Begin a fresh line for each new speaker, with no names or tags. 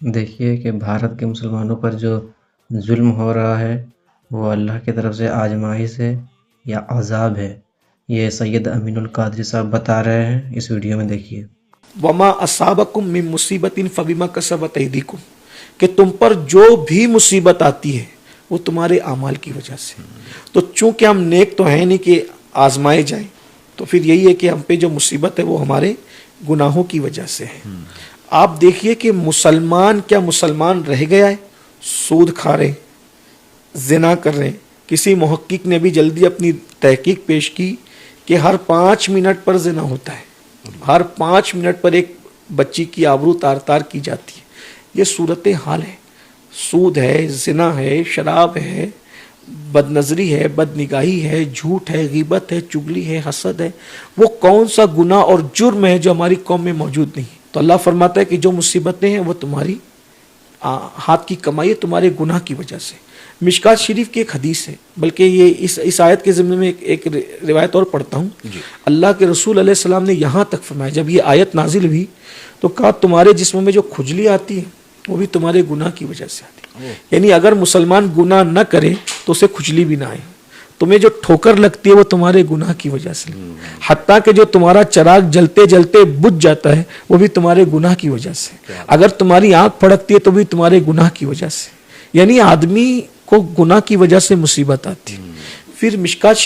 دیکھیے کہ بھارت کے مسلمانوں پر جو ظلم ہو رہا ہے وہ اللہ کی طرف سے آزمائش ہے یا عذاب ہے، یہ سید امین القادری صاحب بتا رہے ہیں، اس ویڈیو میں دیکھیے۔
وما اصابکم من مصیبت فبما کسبت ایدیکم، کہ تم پر جو بھی مصیبت آتی ہے وہ تمہارے اعمال کی وجہ سے۔ تو چونکہ ہم نیک تو ہیں نہیں کہ آزمائے جائیں، تو پھر یہی ہے کہ ہم پہ جو مصیبت ہے وہ ہمارے گناہوں کی وجہ سے ہے۔ آپ دیکھیے کہ مسلمان کیا مسلمان رہ گیا ہے؟ سود کھا رہے، زنا کر رہے ہیں۔ کسی محقق نے بھی جلدی اپنی تحقیق پیش کی کہ ہر 5 منٹ پر زنا ہوتا ہے، ہر 5 منٹ پر ایک بچی کی آبرو تار تار کی جاتی ہے۔ یہ صورت حال ہے، سود ہے، زنا ہے، شراب ہے، بد نظری ہے، بد نگاہی ہے، جھوٹ ہے، غیبت ہے، چگلی ہے، حسد ہے۔ وہ کون سا گناہ اور جرم ہے جو ہماری قوم میں موجود نہیں؟ تو اللہ فرماتا ہے کہ جو مصیبتیں ہیں وہ تمہاری ہاتھ کی کمائی ہے، تمہارے گناہ کی وجہ سے۔ مشکات شریف کی ایک حدیث ہے، بلکہ یہ اس آیت کے ضمن میں ایک روایت اور پڑھتا ہوں۔ اللہ کے رسول علیہ السلام نے یہاں تک فرمایا، جب یہ آیت نازل ہوئی تو کہا تمہارے جسم میں جو کھجلی آتی ہے وہ بھی تمہارے گناہ کی وجہ سے آتی ہے۔ یعنی اگر مسلمان گناہ نہ کرے تو اسے کھجلی بھی نہ آئے، تمہیں جو ٹھوکر لگتی ہے وہ تمہارے گناہ کی وجہ سے، حتیٰ کہ جو تمہارا چراغ جلتے جلتے بجھ جاتا ہے وہ بھی تمہارے گناہ کی وجہ سے، اگر تمہاری آنکھ پھڑکتی ہے تو بھی تمہارے گناہ کی وجہ سے۔ یعنی آدمی کو گناہ کی وجہ سے مصیبت آتی ہے۔ پھر مشکات